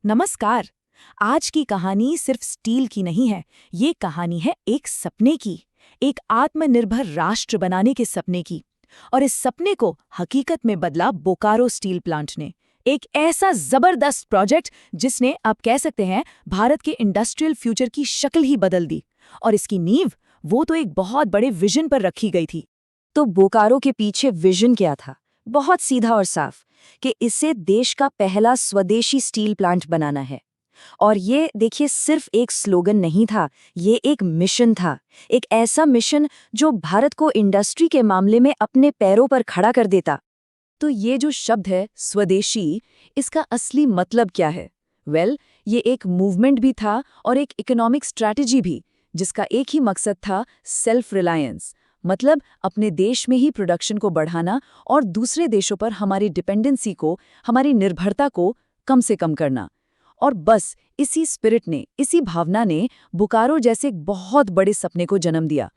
नमस्कार। आज की कहानी सिर्फ स्टील की नहीं है, ये कहानी है एक सपने की, एक आत्मनिर्भर राष्ट्र बनाने के सपने की। और इस सपने को हकीकत में बदला बोकारो स्टील प्लांट ने। एक ऐसा जबरदस्त प्रोजेक्ट जिसने, आप कह सकते हैं, भारत के इंडस्ट्रियल फ्यूचर की शक्ल ही बदल दी। और इसकी नींव वो तो एक बहुत बड़े विजन पर रखी गई थी। तो बोकारो के पीछे विजन क्या था? बहुत सीधा और साफ कि इसे देश का पहला स्वदेशी स्टील प्लांट बनाना है। और ये देखिए, सिर्फ एक स्लोगन नहीं था, ये एक मिशन था। एक ऐसा मिशन जो भारत को इंडस्ट्री के मामले में अपने पैरों पर खड़ा कर देता। तो ये जो शब्द है स्वदेशी, इसका असली मतलब क्या है? ये एक मूवमेंट भी था और एक इकोनॉमिक स्ट्रैटेजी भी, जिसका एक ही मकसद था, सेल्फ रिलायंस। मतलब अपने देश में ही प्रोडक्शन को बढ़ाना और दूसरे देशों पर हमारी डिपेंडेंसी को, हमारी निर्भरता को कम से कम करना। और बस इसी स्पिरिट ने, इसी भावना ने बोकारो जैसे एक बहुत बड़े सपने को जन्म दिया।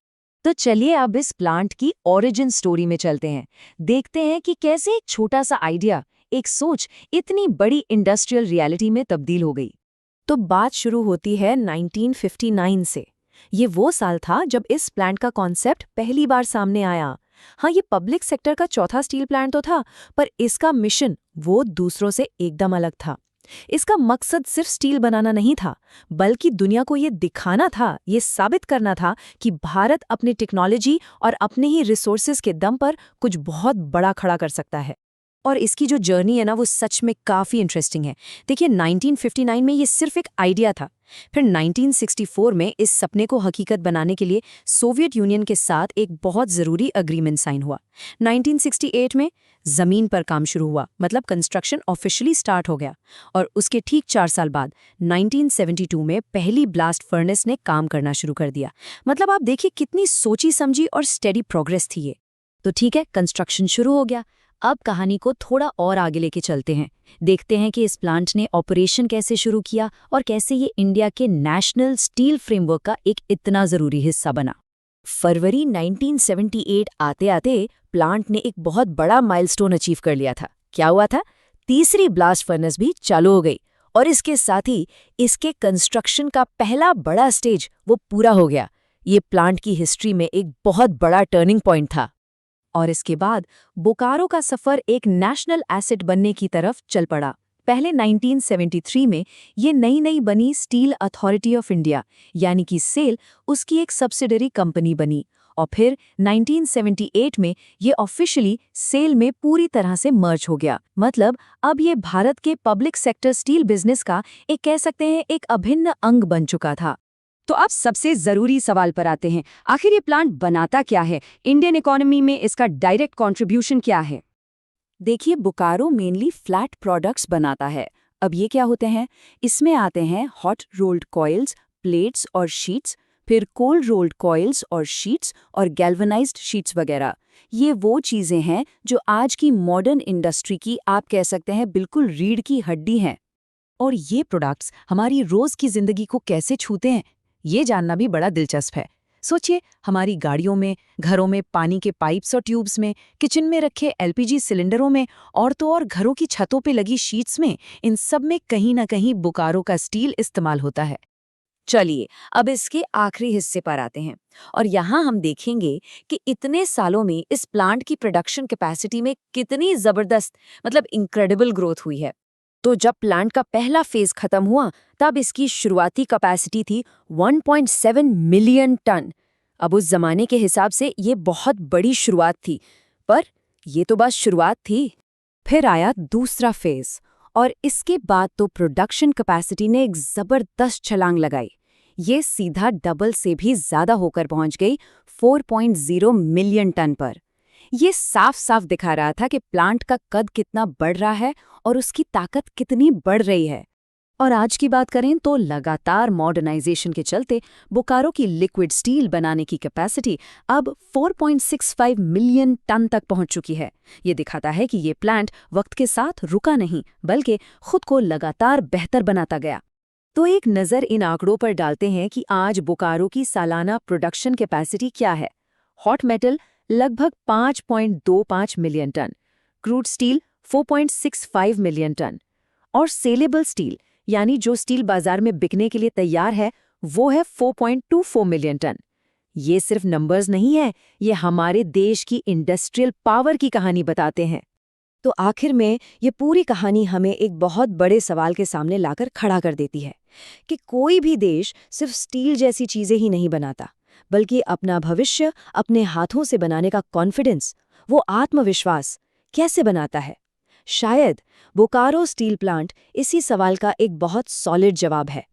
तो चलिए अब इस प्लांट की ओरिजिन स्टोरी में चलते हैं। देखते हैं कि कैसे एक छोटा सा आइडिया, एक सोच, इतनी बड़ी इंडस्ट्रियल रियलिटी में तब्दील हो गई। तो बात शुरू होती है 1959 से। ये वो साल था जब इस प्लांट का कॉन्सेप्ट पहली बार सामने आया। हाँ, ये पब्लिक सेक्टर का चौथा स्टील प्लांट तो था, पर इसका मिशन वो दूसरों से एकदम अलग था। इसका मकसद सिर्फ स्टील बनाना नहीं था, बल्कि दुनिया को ये दिखाना था, ये साबित करना था कि भारत अपनी टेक्नोलॉजी और अपने ही रिसोर्सेज के दम पर कुछ बहुत बड़ा खड़ा कर सकता है। और इसकी जो जर्नी है ना, वो सच में काफ़ी इंटरेस्टिंग है। देखिए, 1959 में ये सिर्फ एक आइडिया था। फिर 1964 में इस सपने को हकीकत बनाने के लिए सोवियत यूनियन के साथ एक बहुत ज़रूरी अग्रीमेंट साइन हुआ। 1968 में ज़मीन पर काम शुरू हुआ, मतलब कंस्ट्रक्शन ऑफिशियली स्टार्ट हो गया। और उसके ठीक 4 साल बाद 1972 में पहली ब्लास्ट फर्नेस ने काम करना शुरू कर दिया। मतलब आप देखिए कितनी सोची समझी और स्टेडी प्रोग्रेस थी ये। तो ठीक है, कंस्ट्रक्शन शुरू हो गया। अब कहानी को थोड़ा और आगे लेके चलते हैं। देखते हैं कि इस प्लांट ने ऑपरेशन कैसे शुरू किया और कैसे ये इंडिया के नेशनल स्टील फ्रेमवर्क का एक इतना ज़रूरी हिस्सा बना। फरवरी 1978 आते-आते प्लांट ने एक बहुत बड़ा माइलस्टोन अचीव कर लिया था। क्या हुआ था? तीसरी ब्लास्ट फर्नेस भी चालू हो गई और इसके साथ ही इसके कंस्ट्रक्शन का पहला बड़ा स्टेज वो पूरा हो गया। ये प्लांट की हिस्ट्री में एक बहुत बड़ा टर्निंग पॉइंट था। और इसके बाद बोकारो का सफर एक नेशनल एसेट बनने की तरफ चल पड़ा। पहले 1973 में ये नई बनी स्टील अथॉरिटी ऑफ इंडिया, यानी कि सेल, उसकी एक सब्सिडरी कंपनी बनी। और फिर 1978 में ये ऑफिशियली सेल में पूरी तरह से मर्ज हो गया। मतलब अब ये भारत के पब्लिक सेक्टर स्टील बिजनेस का एक, कह सकते हैं, एक अभिन्न अंग बन चुका था। तो अब सबसे जरूरी सवाल पर आते हैं, आखिर ये प्लांट बनाता क्या है? इंडियन इकोनॉमी में इसका डायरेक्ट कंट्रीब्यूशन क्या है? देखिए, बोकारो मेनली फ्लैट प्रोडक्ट्स बनाता है। अब ये क्या होते हैं? इसमें आते हैं हॉट रोल्ड कॉइल्स, प्लेट्स और शीट्स, फिर कोल्ड रोल्ड कॉइल्स और शीट्स और गैल्वनाइज्ड शीट्स वगैरह। ये वो चीज़ें हैं जो आज की मॉडर्न इंडस्ट्री की, आप कह सकते हैं, बिल्कुल रीढ़ की हड्डी हैं। और ये प्रोडक्ट्स हमारी रोज़ की ज़िंदगी को कैसे छूते हैं, ये जानना भी बड़ा दिलचस्प है। सोचिए, हमारी गाड़ियों में, घरों में पानी के पाइप्स और ट्यूब्स में, किचन में रखे एलपीजी सिलेंडरों में, और तो और घरों की छतों पे लगी शीट्स में, इन सब में कहीं ना कहीं बोकारो का स्टील इस्तेमाल होता है। चलिए अब इसके आखिरी हिस्से पर आते हैं और यहाँ हम देखेंगे कि इतने सालों में इस प्लांट की प्रोडक्शन कैपेसिटी में कितनी ज़बरदस्त, मतलब इनक्रेडिबल ग्रोथ हुई है। तो जब प्लांट का पहला फेज खत्म हुआ, तब इसकी शुरुआती कैपेसिटी थी 1.7 मिलियन टन। अब उस जमाने के हिसाब से ये बहुत बड़ी शुरुआत थी, पर ये तो बस शुरुआत थी। फिर आया दूसरा फेज और इसके बाद तो प्रोडक्शन कैपेसिटी ने एक जबरदस्त छलांग लगाई। ये सीधा डबल से भी ज्यादा होकर पहुंच गई 4.0 मिलियन टन पर। ये साफ साफ दिखा रहा था कि प्लांट का कद कितना बढ़ रहा है और उसकी ताकत कितनी बढ़ रही है। और आज की बात करें तो लगातार मॉडर्नाइजेशन के चलते बोकारो की लिक्विड स्टील बनाने की कैपेसिटी अब 4.65 मिलियन टन तक पहुंच चुकी है। ये दिखाता है कि ये प्लांट वक्त के साथ रुका नहीं, बल्कि खुद को लगातार बेहतर बनाता गया। तो एक नज़र इन आंकड़ों पर डालते हैं कि आज बोकारो की सालाना प्रोडक्शन कैपेसिटी क्या है। हॉट मेटल लगभग 5.25 million ton, crude steel 4.65 million ton और सेलेबल स्टील यानी जो स्टील बाजार में बिकने के लिए तैयार है वो है 4.24 मिलियन टन। ये सिर्फ नंबर्स नहीं है, ये हमारे देश की इंडस्ट्रियल पावर की कहानी बताते हैं। तो आखिर में ये पूरी कहानी हमें एक बहुत बड़े सवाल के सामने लाकर खड़ा कर देती है कि कोई भी देश सिर्फ स्टील जैसी चीजें ही नहीं बनाता, बल्कि अपना भविष्य अपने हाथों से बनाने का कॉन्फिडेंस, वो आत्मविश्वास कैसे बनाता है। शायद बोकारो स्टील प्लांट इसी सवाल का एक बहुत सॉलिड जवाब है।